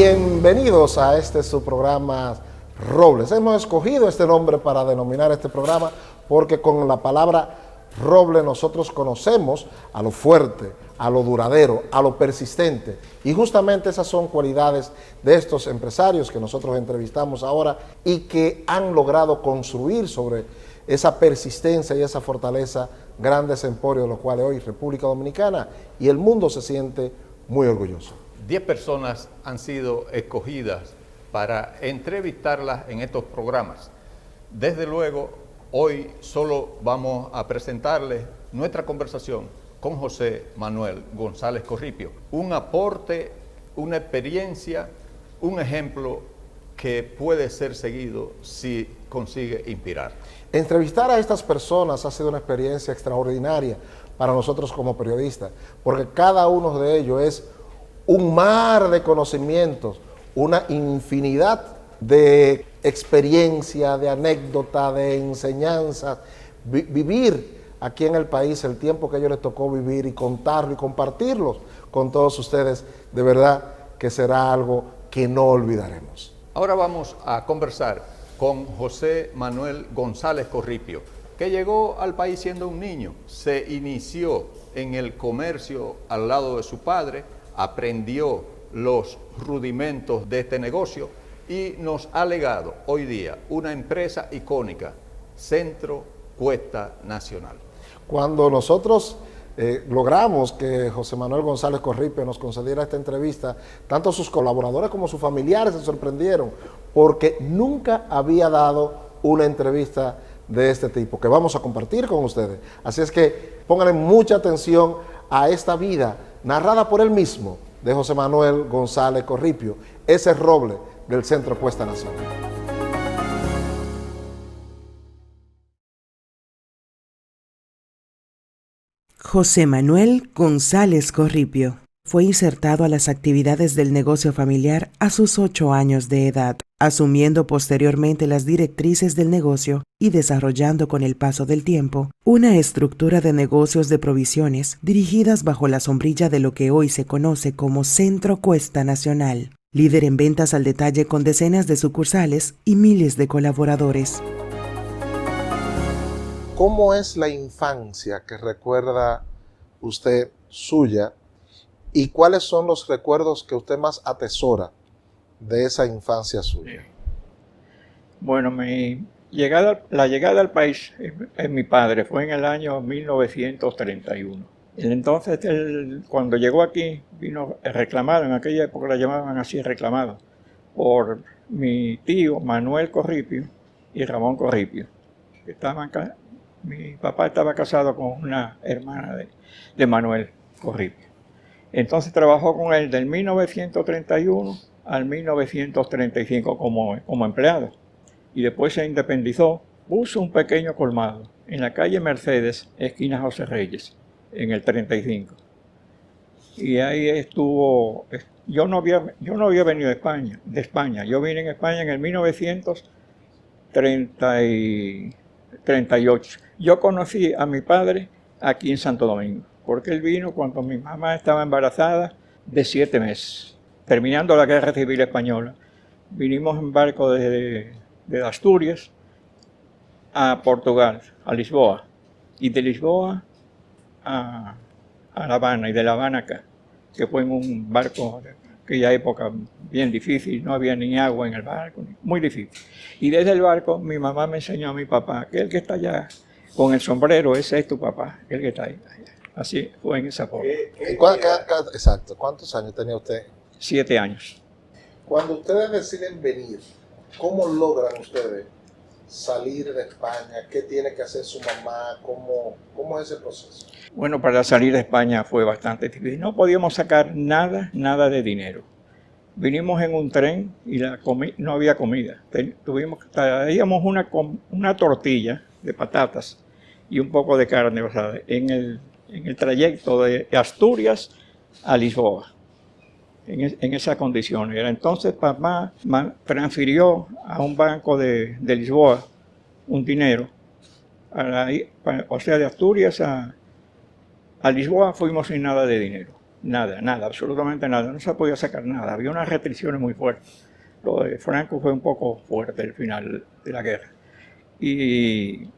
Bienvenidos a su programa Robles. Hemos escogido este nombre para denominar este programa porque con la palabra roble nosotros conocemos a lo fuerte, a lo duradero, a lo persistente. Y justamente esas son cualidades de estos empresarios que nosotros entrevistamos ahora y que han logrado construir sobre esa persistencia y esa fortaleza grandes emporios, de los cuales hoy República Dominicana y el mundo se siente muy orgulloso. 10 personas han sido escogidas para entrevistarlas en estos programas. Desde luego, hoy solo vamos a presentarles nuestra conversación con José Manuel González Corripio. Un aporte, una experiencia, un ejemplo que puede ser seguido si consigue inspirar. Entrevistar a estas personas ha sido una experiencia extraordinaria para nosotros como periodistas, porque cada uno de ellos es un mar de conocimientos, una infinidad de experiencia, de anécdota, de enseñanzas. Vivir aquí en el país el tiempo que a ellos les tocó vivir y contarlo y compartirlos con todos ustedes, de verdad que será algo que no olvidaremos. Ahora vamos a conversar con José Manuel González Corripio, que llegó al país siendo un niño, se inició en el comercio al lado de su padre, aprendió los rudimentos de este negocio y nos ha legado hoy día una empresa icónica, Centro Cuesta Nacional. Cuando nosotros logramos que José Manuel González Corripio nos concediera esta entrevista, tanto sus colaboradores como sus familiares se sorprendieron, porque nunca había dado una entrevista de este tipo, que vamos a compartir con ustedes. Así es que pónganle mucha atención a esta vida narrada por él mismo, de José Manuel González Corripio, ese roble del Centro Cuesta Nacional. José Manuel González Corripio fue insertado a las actividades del negocio familiar a sus 8 años de edad, asumiendo posteriormente las directrices del negocio y desarrollando con el paso del tiempo una estructura de negocios de provisiones dirigidas bajo la sombrilla de lo que hoy se conoce como Centro Cuesta Nacional, líder en ventas al detalle con decenas de sucursales y miles de colaboradores. ¿Cómo es la infancia que recuerda usted suya y cuáles son los recuerdos que usted más atesora de esa infancia suya? Bueno, la llegada al país en mi padre fue en el año 1931. Entonces, cuando llegó aquí, vino reclamado, en aquella época la llamaban así, reclamado, por mi tío Manuel Corripio y Ramón Corripio, que estaban acá. Mi papá estaba casado con una hermana de Manuel Corripio. Entonces trabajó con él del 1931 al 1935 como empleado. Y después se independizó, puso un pequeño colmado en la calle Mercedes, esquina José Reyes, en el 35. Y ahí estuvo. Yo no había venido de España. Yo vine en España en el 1938. Yo conocí a mi padre aquí en Santo Domingo, porque él vino cuando mi mamá estaba embarazada de 7 meses, terminando la Guerra Civil Española. Vinimos en barco de Asturias a Portugal, a Lisboa, y de Lisboa a La Habana, y de La Habana acá, que fue en un barco de aquella época bien difícil, no había ni agua en el barco, muy difícil. Y desde el barco mi mamá me enseñó a mi papá, que el que está allá con el sombrero, ese es tu papá, el que está ahí. Así fue en esa forma. Exacto. ¿Cuántos años tenía usted? 7 años. Cuando ustedes deciden venir, ¿cómo logran ustedes salir de España? ¿Qué tiene que hacer su mamá? ¿Cómo es ese proceso? Bueno, para salir de España fue bastante difícil. No podíamos sacar nada de dinero. Vinimos en un tren y no había comida. Traíamos una tortilla de patatas y un poco de carne, o sea, en el trayecto de Asturias a Lisboa, en esas condiciones. Entonces papá transfirió a un banco de Lisboa un dinero, o sea, de Asturias a Lisboa fuimos sin nada de dinero. Nada, nada, absolutamente nada. No se podía sacar nada. Había unas restricciones muy fuertes. Lo de Franco fue un poco fuerte el final de la guerra. Y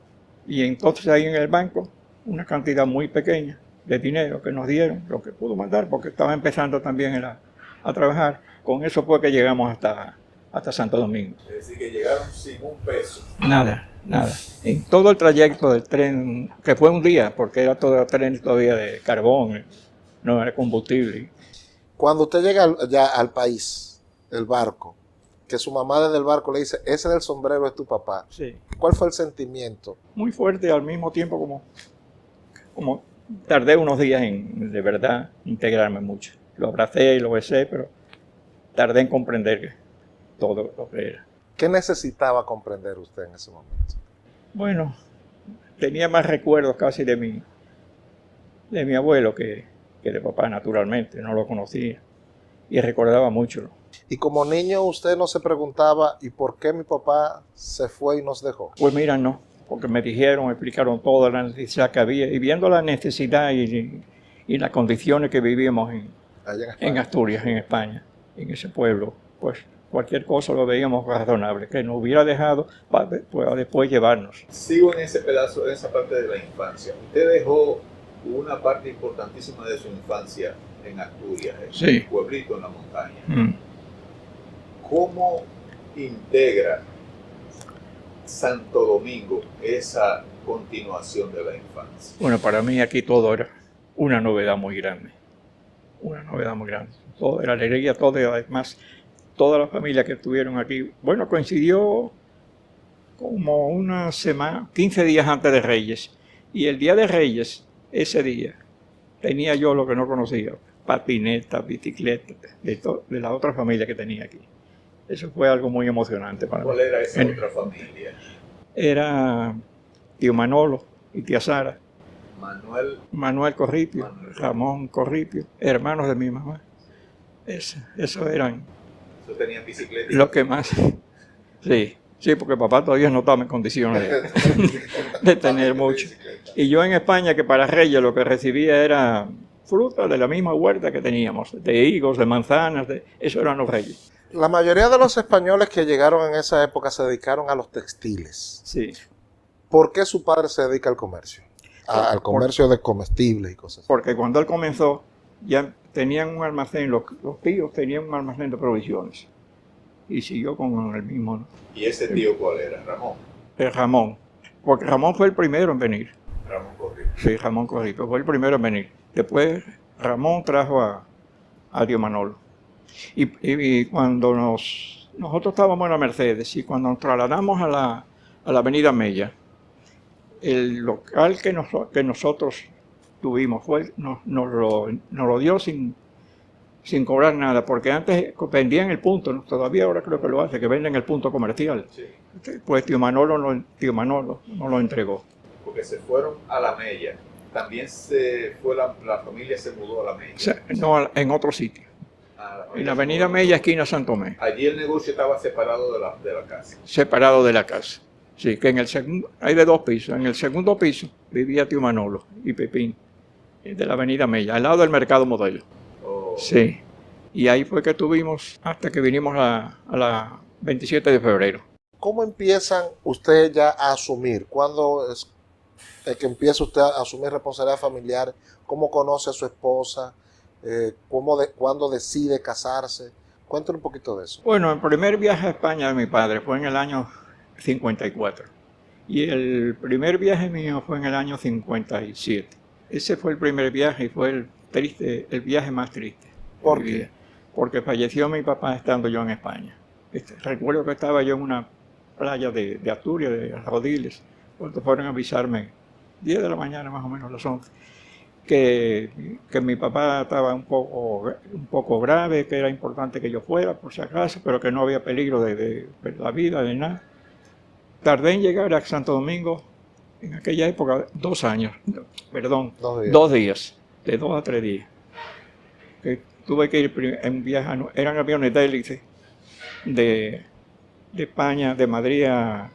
entonces ahí en el banco, una cantidad muy pequeña de dinero que nos dieron, lo que pudo mandar, porque estaba empezando también a trabajar. Con eso fue que llegamos hasta Santo Domingo. Es decir, que llegaron sin un peso. Nada, nada. En todo el trayecto del tren, que fue un día, porque era todo el tren todavía de carbón, no era combustible. Cuando usted llega ya al país, el barco, que su mamá desde el barco le dice, ese del sombrero es tu papá. Sí. ¿Cuál fue el sentimiento? Muy fuerte, al mismo tiempo como tardé unos días en, de verdad, integrarme mucho. Lo abracé y lo besé, pero tardé en comprender todo lo que era. ¿Qué necesitaba comprender usted en ese momento? Bueno, tenía más recuerdos casi de mi abuelo que de papá, naturalmente. No lo conocía y recordaba mucho. Y como niño usted no se preguntaba, ¿y por qué mi papá se fue y nos dejó? Pues mira, no, porque me dijeron, me explicaron toda la necesidad que había, y viendo la necesidad y las condiciones que vivíamos en Asturias, en España, en ese pueblo, pues cualquier cosa lo veíamos razonable, que nos hubiera dejado para después llevarnos. Sigo en ese pedazo, en esa parte de la infancia. Usted dejó una parte importantísima de su infancia en Asturias, en Sí. un pueblito en la montaña. ¿Cómo integra Santo Domingo esa continuación de la infancia? Bueno, para mí aquí todo era una novedad muy grande. Una novedad muy grande. Todo era alegría, todo, además, toda la familia que estuvieron aquí. Bueno, coincidió como una semana, 15 días antes de Reyes. Y el día de Reyes, ese día, tenía yo lo que no conocía: patinetas, bicicletas, de la otra familia que tenía aquí. Eso fue algo muy emocionante para mí. ¿Cuál era esa otra familia? Era tío Manolo y tía Sara. Manuel Corripio, Ramón Corripio, hermanos de mi mamá. Eso eran ¿Eso tenían bicicleta? los que más. Sí, porque papá todavía no estaba en condiciones de tener mucho. Y yo en España, que para Reyes lo que recibía era fruta de la misma huerta que teníamos, de higos, de manzanas, eso eran los Reyes. La mayoría de los españoles que llegaron en esa época se dedicaron a los textiles. Sí. ¿Por qué su padre se dedica al comercio? Al comercio de comestibles y cosas así. Porque cuando él comenzó, ya tenían un almacén, los tíos tenían un almacén de provisiones. Y siguió con el mismo, ¿no? ¿Y ese tío cuál era? ¿Ramón? Ramón. Porque Ramón fue el primero en venir. Ramón Corripio. Sí, Ramón Corripio fue el primero en venir. Después Ramón trajo a tío Manolo. Y cuando nosotros estábamos en la Mercedes, y cuando nos trasladamos a la avenida Mella, el local que nosotros tuvimos nos lo dio sin cobrar nada, porque antes vendían el punto, ¿no? Todavía ahora creo que lo hace, que venden el punto comercial. Sí. Pues tío Manolo no lo entregó. Porque se fueron a la Mella. También la familia se mudó a la Mella. O sea, no, en otro sitio. En la avenida Mella, esquina San Tomé. Allí el negocio estaba separado de la casa. Separado de la casa. Sí, que en el segundo, hay de 2 pisos. En el segundo piso vivía tío Manolo y Pepín, de la avenida Mella, al lado del mercado Modelo. Oh. Sí. Y ahí fue que estuvimos hasta que vinimos a la 27 de febrero. ¿Cómo empiezan ustedes ya a asumir? ¿Cuándo es que empieza usted a asumir responsabilidad familiar? ¿Cómo conoce a su esposa? ¿Cuándo decide casarse? Cuéntame un poquito de eso. Bueno, el primer viaje a España de mi padre fue en el año 54. Y el primer viaje mío fue en el año 57. Ese fue el primer viaje y fue el viaje más triste. ¿Por qué? Porque falleció mi papá estando yo en España. Recuerdo que estaba yo en una playa de Asturias, de Rodiles, cuando fueron a avisarme, 10 de la mañana más o menos, las 11, que mi papá estaba un poco grave, que era importante que yo fuera, por si acaso, pero que no había peligro de la vida, de nada. Tardé en llegar a Santo Domingo, en aquella época, 2 años, perdón, 2 días, de 2 a 3 días. Que tuve que ir en un viaje, eran aviones de hélice, de España, de Madrid a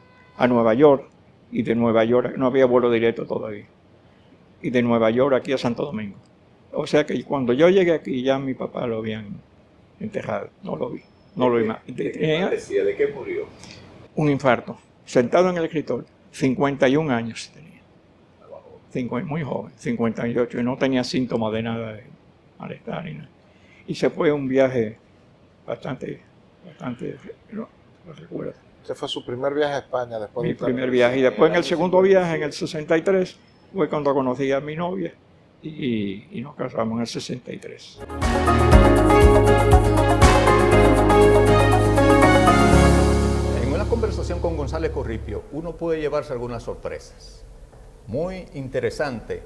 Nueva York, y de Nueva York, no había vuelo directo todavía, y de Nueva York aquí a Santo Domingo. O sea que cuando yo llegué aquí ya mi papá lo habían enterrado, no lo vi, no lo vi más. ¿Qué padecía? ¿De qué murió? Un infarto, sentado en el escritorio, 51 años tenía, muy joven, 58, y no tenía síntomas de nada de malestar ni nada. Y se fue un viaje bastante, no recuerdo. Ese fue su primer viaje a España después Mi de primer viaje. Y después en el segundo viaje, en el 63, fue cuando conocí a mi novia y nos casamos en el 63. En una conversación con González Corripio, uno puede llevarse algunas sorpresas. Muy interesante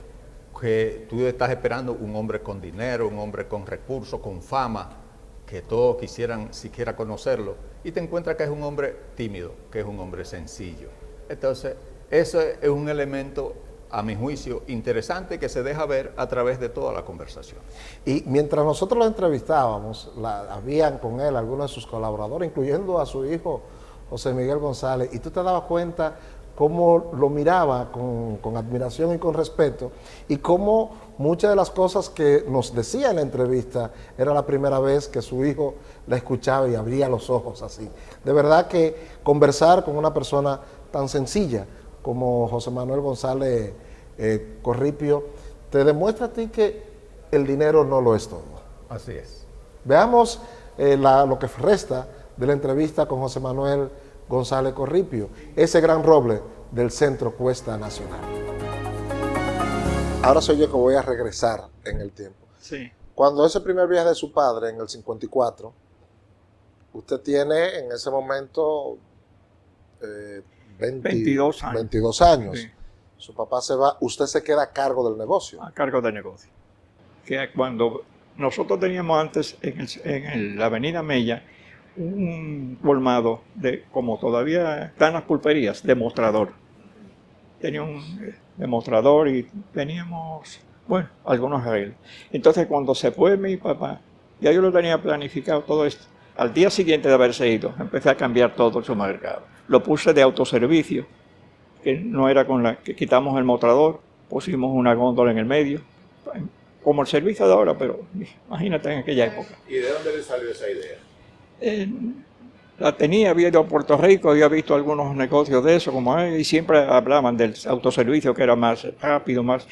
que tú estás esperando un hombre con dinero, un hombre con recursos, con fama, que todos quisieran siquiera conocerlo, y te encuentras que es un hombre tímido, que es un hombre sencillo. Entonces, eso es un elemento, a mi juicio, interesante que se deja ver a través de toda la conversación. Y mientras nosotros lo entrevistábamos, habían con él algunos de sus colaboradores, incluyendo a su hijo José Miguel González, y tú te dabas cuenta cómo lo miraba con admiración y con respeto, y cómo muchas de las cosas que nos decía en la entrevista era la primera vez que su hijo la escuchaba y abría los ojos así. De verdad que conversar con una persona tan sencilla como José Manuel González Corripio te demuestra a ti que el dinero no lo es todo. Así es. Veamos lo que resta de la entrevista con José Manuel González Corripio, ese gran roble del Centro Cuesta Nacional. Ahora soy yo que voy a regresar en el tiempo. Sí. Cuando ese primer viaje de su padre, en el 54, usted tiene en ese momento 22 años. 22 años. Sí. Su papá se va, usted se queda a cargo del negocio. A cargo del negocio. Que cuando nosotros teníamos antes en la avenida Mella un colmado de, como todavía están las pulperías, demostrador. Tenía un demostrador y teníamos, bueno, algunos arreglos. Entonces cuando se fue mi papá, ya yo lo tenía planificado todo esto. Al día siguiente de haberse ido, empecé a cambiar todo el supermercado. Lo puse de autoservicio, que no era con la que quitamos el mostrador, pusimos una góndola en el medio, como el servicio de ahora, pero imagínate en aquella época. ¿Y de dónde le salió esa idea? Había ido a Puerto Rico, había visto algunos negocios de eso, y siempre hablaban del autoservicio, que era más rápido, más.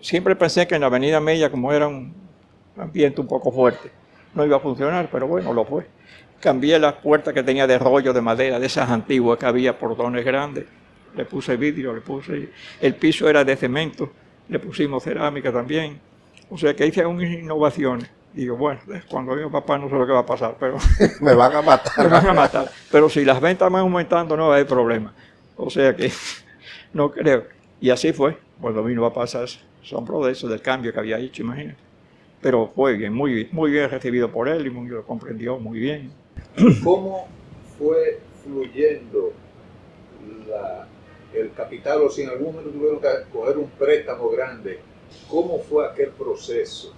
Siempre pensé que en la avenida Mella, como era un ambiente un poco fuerte, no iba a funcionar, pero bueno, lo fue. Cambié las puertas que tenía de rollo de madera, de esas antiguas que había, portones grandes, le puse vidrio, el piso era de cemento, le pusimos cerámica también, o sea que hice unas innovaciones. Digo, bueno, cuando mi papá no sé lo que va a pasar, pero me van a matar. Me van a matar. Pero si las ventas van aumentando, no va a haber problema. O sea que no creo. Y así fue. Cuando vino a pasar, asombro de eso, del cambio que había hecho, imagínate. Pero fue bien, muy bien recibido por él y lo comprendió muy bien. ¿Cómo fue fluyendo el capital, o si en algún momento tuvieron que coger un préstamo grande? ¿Cómo fue aquel proceso?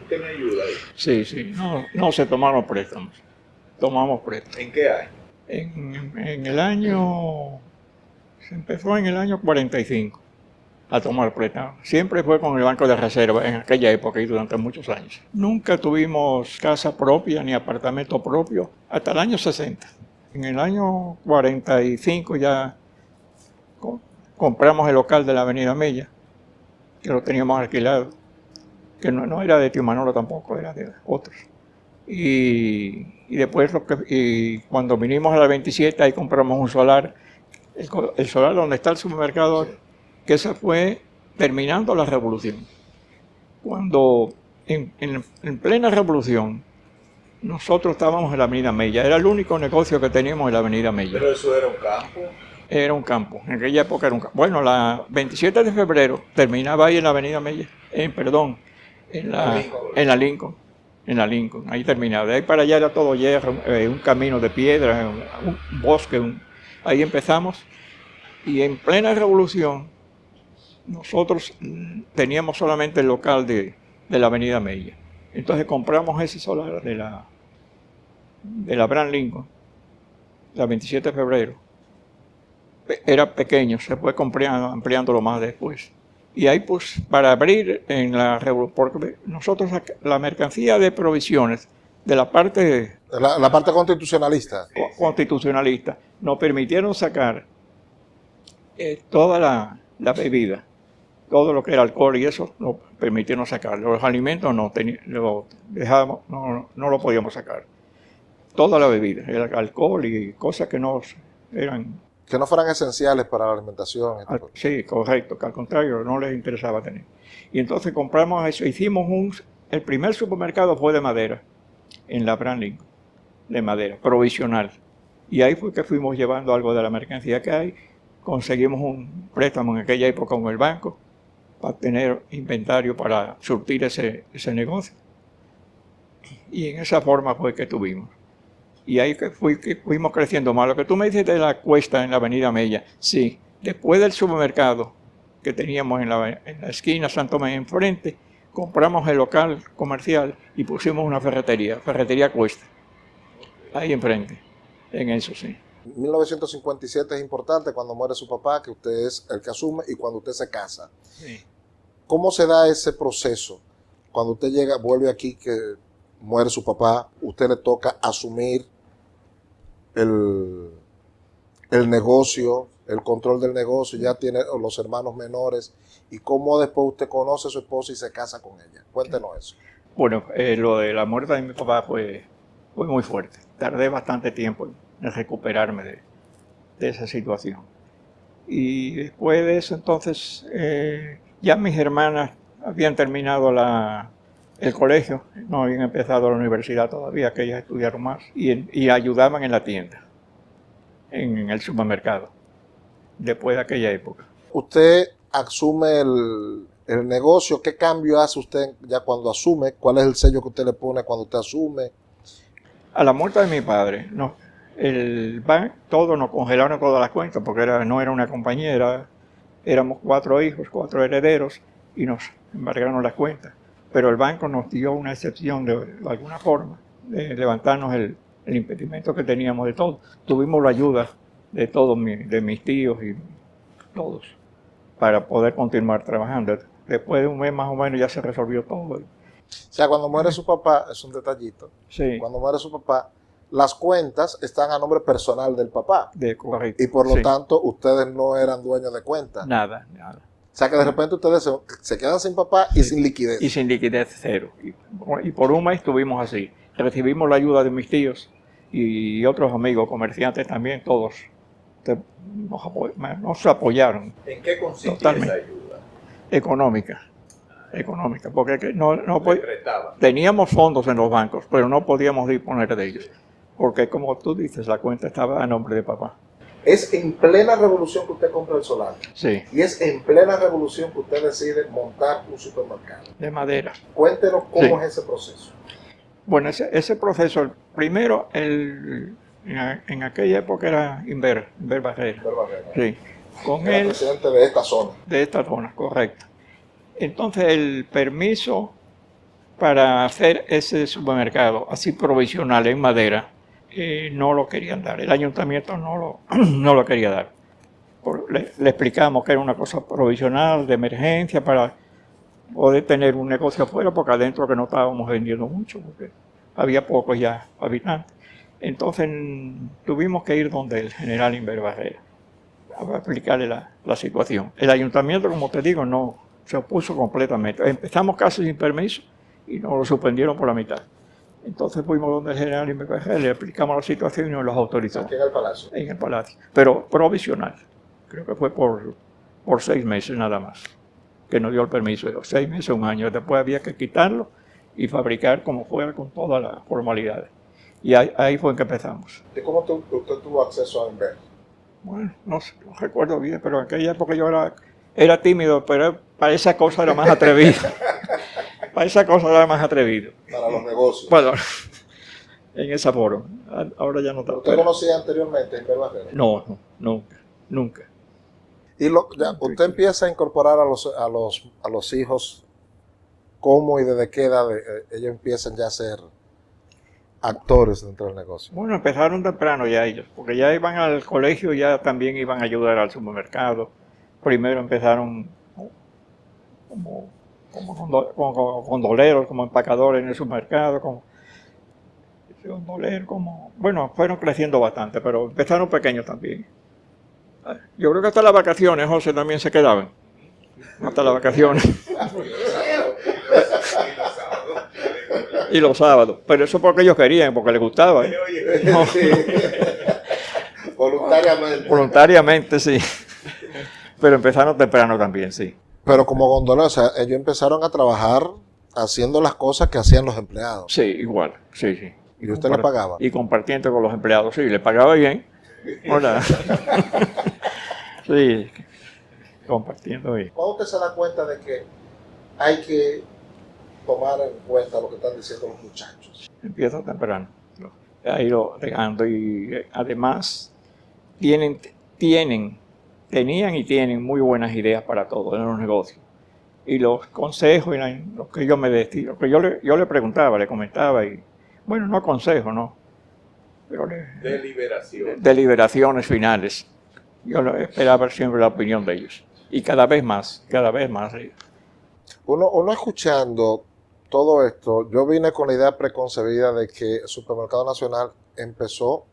¿Usted me ayuda ahí? Sí. No se tomaron préstamos. Tomamos préstamos. ¿En qué año? En el año... Se empezó en el año 45 a tomar préstamos. Siempre fue con el Banco de Reserva en aquella época y durante muchos años. Nunca tuvimos casa propia ni apartamento propio hasta el año 60. En el año 45 ya compramos el local de la avenida Mella, que lo teníamos alquilado, que no era de Tío Manolo tampoco, era de otros. Y después cuando vinimos a la 27, ahí compramos un solar, el solar donde está el supermercado, que esa fue terminando la revolución. Cuando en plena revolución, nosotros estábamos en la avenida Mella, era el único negocio que teníamos en la avenida Mella. ¿Pero eso era un campo? Era un campo, en aquella época era un campo. Bueno, la 27 de febrero terminaba ahí en la avenida Mella, en la Lincoln, ahí terminaba. De ahí para allá era todo hierro, un camino de piedra, un bosque, ahí empezamos. Y en plena revolución, nosotros teníamos solamente el local de la avenida Mella. Entonces compramos ese solar de la Abraham Lincoln, la 27 de febrero. Era pequeño, se fue ampliándolo más después. Y ahí pues para abrir en la revolución, porque nosotros la mercancía de provisiones de la parte La parte constitucionalista. constitucionalista nos permitieron sacar toda la bebida, todo lo que era alcohol y eso nos permitieron sacar. Los alimentos no lo dejábamos, no lo podíamos sacar. Toda la bebida, el alcohol y cosas que no eran... Que no fueran esenciales para la alimentación. Sí, correcto, que al contrario no les interesaba tener. Y entonces compramos eso, el primer supermercado fue de madera, en la Abraham Lincoln, de madera, provisional. Y ahí fue que fuimos llevando algo de la mercancía que hay, conseguimos un préstamo en aquella época con el banco, para tener inventario para surtir ese negocio. Y en esa forma fue que tuvimos. Y ahí que fuimos creciendo más. Lo que tú me dices de la cuesta en la avenida Mella, sí, después del supermercado que teníamos en la esquina Santo Tomé enfrente, compramos el local comercial y pusimos una ferretería Cuesta, ahí enfrente, en eso sí. 1957 es importante cuando muere su papá, que usted es el que asume, y cuando usted se casa. Sí. ¿Cómo se da ese proceso? Cuando usted vuelve aquí, que muere su papá, usted le toca asumir el negocio, el control del negocio, ya tiene los hermanos menores, y cómo después usted conoce a su esposa y se casa con ella. Cuéntenos eso. Bueno, lo de la muerte de mi papá fue muy fuerte. Tardé bastante tiempo en recuperarme de esa situación. Y después de eso, entonces, ya mis hermanas habían terminado el colegio, no habían empezado la universidad todavía, que ellas estudiaron más, y ayudaban en la tienda, en el supermercado, después de aquella época. Usted asume el negocio. ¿Qué cambio hace usted ya cuando asume? ¿Cuál es el sello que usted le pone cuando usted asume? A la muerte de mi padre, el banco, todos nos congelaron todas las cuentas, porque no era una compañía, éramos 4 hijos, 4 herederos, y nos embargaron las cuentas. Pero el banco nos dio una excepción de alguna forma, de levantarnos el impedimento que teníamos de todo. Tuvimos la ayuda de todos de mis tíos y todos, para poder continuar trabajando. Después de un mes más o menos ya se resolvió todo. O sea, cuando muere su papá, es un detallito, sí. Cuando muere su papá, las cuentas están a nombre personal del papá. Correcto. Y por lo tanto, ustedes no eran dueños de cuentas. Nada. O sea que de repente ustedes se quedan sin papá y sin liquidez. Y sin liquidez cero. Y por un mes estuvimos así. Recibimos la ayuda de mis tíos y otros amigos comerciantes también, todos nos apoyaron. ¿En qué consiste Totalmente. esa ayuda? Económica, porque teníamos fondos en los bancos, pero no podíamos disponer de ellos, porque como tú dices, la cuenta estaba a nombre de papá. Es en plena revolución que usted compra el solar. Sí. Y es en plena revolución que usted decide montar un supermercado. De madera. Cuéntenos cómo es ese proceso. Bueno, ese proceso, primero, en aquella época era Inver Barrera. Sí. Con el presidente de esta zona. De esta zona, correcto. Entonces, el permiso para hacer ese supermercado, así provisional en madera, no lo querían dar. El ayuntamiento no lo quería dar. Le explicamos que era una cosa provisional, de emergencia, para poder tener un negocio afuera, porque adentro que no estábamos vendiendo mucho, porque había pocos ya habitantes. Entonces tuvimos que ir donde el general Inver Barrera a explicarle la situación. El ayuntamiento, como te digo, no se opuso completamente. Empezamos casi sin permiso y nos lo suspendieron por la mitad. Entonces fuimos donde el general Inver Barrera, le explicamos la situación y nos los autorizó. ¿Aquí en el Palacio? En el Palacio, pero provisional. Creo que fue por 6 meses nada más que nos dio el permiso. 6 meses, un año. Después había que quitarlo y fabricar como fuera con todas las formalidades. Y ahí fue en que empezamos. ¿Y cómo usted tuvo acceso a Inver? Bueno, no recuerdo bien, pero en aquella época yo era tímido, pero para esa cosa era más atrevido. Para esa cosa era más atrevido. Para los negocios. Bueno, en esa forma. Ahora ya no está. ¿Usted conocía anteriormente a Inver Barrera? No, nunca. Y usted empieza a incorporar a los hijos, ¿cómo y desde qué edad ellos empiezan ya a ser actores dentro del negocio? Bueno, empezaron temprano ya ellos, porque ya iban al colegio, ya también iban a ayudar al supermercado. Primero empezaron como gondoleros, como empacadores en el supermercado, como gondoleros, bueno, fueron creciendo bastante, pero empezaron pequeños también. Yo creo que hasta las vacaciones, José, también se quedaban. Hasta las vacaciones. Y los sábados. Pero eso porque ellos querían, porque les gustaba. No. Voluntariamente. Voluntariamente, sí. Pero empezaron temprano también, sí. Pero como gondoleros, o sea, ellos empezaron a trabajar haciendo las cosas que hacían los empleados. Sí, igual, sí, sí. ¿Y usted le pagaba? Y compartiendo con los empleados, sí, le pagaba bien. Hola. Sí, compartiendo bien. ¿Cuándo usted se da cuenta de que hay que tomar en cuenta lo que están diciendo los muchachos? Empieza temprano, a ir dejando, y además tenían y tienen muy buenas ideas para todo en los negocios. Y los consejos, y lo que yo me decía, lo que yo le preguntaba, le comentaba, y bueno, no consejos, no, pero deliberaciones finales. Yo esperaba siempre la opinión de ellos. Y cada vez más. Uno escuchando todo esto, yo vine con la idea preconcebida de que el Supermercado Nacional empezó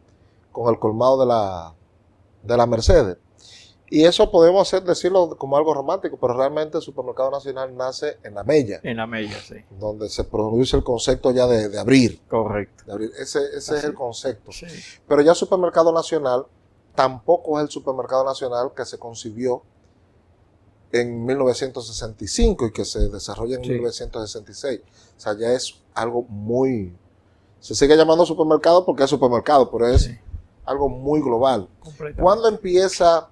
con el colmado de la Mercedes. Y eso podemos decirlo como algo romántico, pero realmente el Supermercado Nacional nace en La Mella. En La Mella, sí. Donde se produce el concepto ya de abrir. Correcto. De abrir. Ese es el concepto. Sí. Pero ya el Supermercado Nacional tampoco es el Supermercado Nacional que se concibió en 1965 y que se desarrolla en 1966. O sea, ya es algo muy... Se sigue llamando supermercado porque es supermercado, pero es algo muy global. ¿Cuándo empieza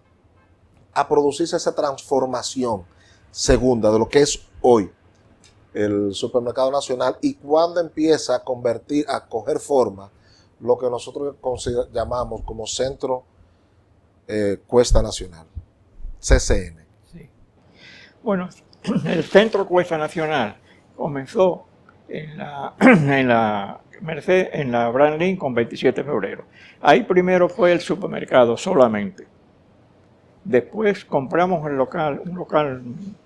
a producirse esa transformación segunda de lo que es hoy el Supermercado Nacional y cuándo empieza a coger forma lo que nosotros llamamos como Centro Cuesta Nacional, CCN? Sí. Bueno, el Centro Cuesta Nacional comenzó en la Abraham Lincoln 27 de febrero. Ahí primero fue el supermercado solamente. Después compramos un local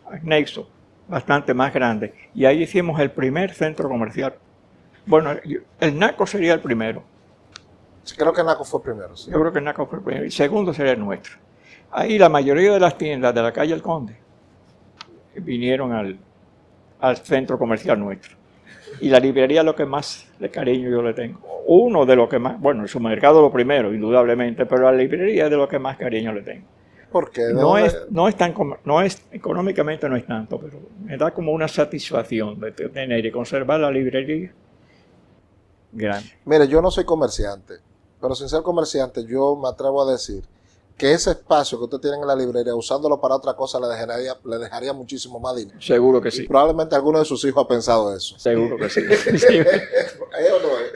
anexo, bastante más grande, y ahí hicimos el primer centro comercial. Bueno, el Naco sería el primero. Sí, creo que Naco fue primero. Sí. Yo creo que Naco fue el primero, y segundo sería el nuestro. Ahí la mayoría de las tiendas de la calle El Conde vinieron al centro comercial nuestro. Y la librería es lo que más de cariño yo le tengo. Uno de los que más, bueno, el supermercado lo primero, indudablemente, pero la librería es de lo que más cariño le tengo. ¿Por qué? Económicamente no es tanto, pero me da como una satisfacción de tener y conservar la librería grande. Mire, yo no soy comerciante, pero sin ser comerciante yo me atrevo a decir que ese espacio que usted tiene en la librería, usándolo para otra cosa, le dejaría muchísimo más dinero. Seguro que sí. Y probablemente alguno de sus hijos ha pensado eso. Seguro que sí.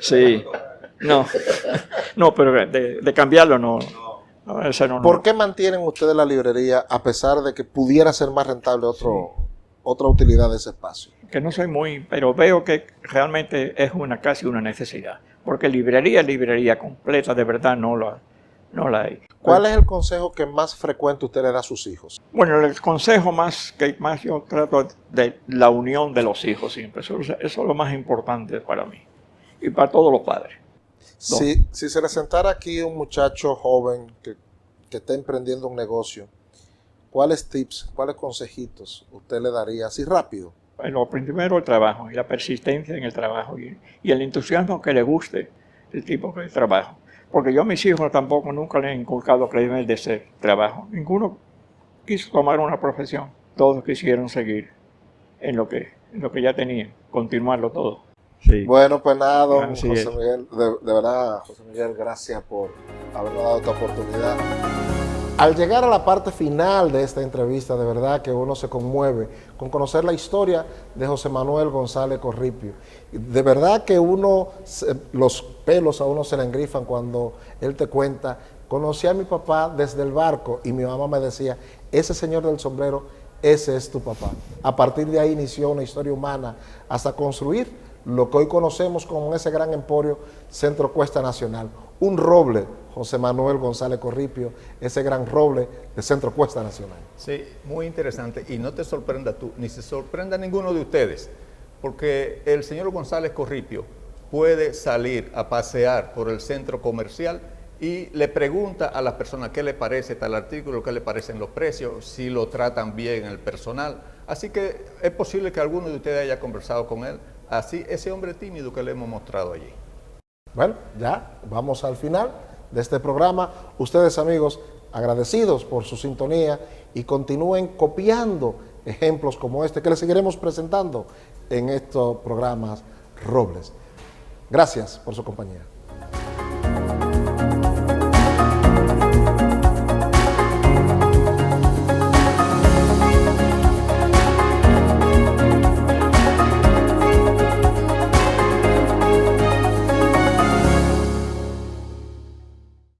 Sí. No, pero de cambiarlo no. ¿Por qué mantienen ustedes la librería a pesar de que pudiera ser más rentable otra utilidad de ese espacio? Que no soy pero veo que realmente es casi una necesidad. Porque librería completa de verdad no la hay. ¿Cuál es el consejo que más frecuente usted le da a sus hijos? Bueno, el consejo que más yo trato de la unión de los hijos siempre. Eso es lo más importante para mí y para todos los padres. Si se le sentara aquí un muchacho joven que está emprendiendo un negocio, ¿cuáles tips, cuáles consejitos usted le daría así rápido? Bueno, primero el trabajo y la persistencia en el trabajo y el entusiasmo que le guste el tipo de trabajo. Porque yo a mis hijos tampoco nunca les he inculcado creerme de ese trabajo. Ninguno quiso tomar una profesión. Todos quisieron seguir en lo que ya tenían, continuarlo todo. Sí. Bueno, pues nada, don José Miguel, de verdad, José Miguel, gracias por habernos dado esta oportunidad. Al llegar a la parte final de esta entrevista, de verdad que uno se conmueve con conocer la historia de José Manuel González Corripio. De verdad que los pelos a uno se le engrifan cuando él te cuenta, conocí a mi papá desde el barco y mi mamá me decía, ese señor del sombrero, ese es tu papá. A partir de ahí inició una historia humana hasta construir lo que hoy conocemos como ese gran emporio Centro Cuesta Nacional. Un roble, José Manuel González Corripio, ese gran roble de Centro Cuesta Nacional. Sí, muy interesante. Y no te sorprenda tú, ni se sorprenda ninguno de ustedes, porque el señor González Corripio puede salir a pasear por el centro comercial y le pregunta a las personas qué le parece tal artículo, qué le parecen los precios, si lo tratan bien el personal. Así que es posible que alguno de ustedes haya conversado con él, así ese hombre tímido que le hemos mostrado allí. Bueno, ya vamos al final de este programa. Ustedes, amigos, agradecidos por su sintonía y continúen copiando ejemplos como este que les seguiremos presentando en estos programas Robles. Gracias por su compañía.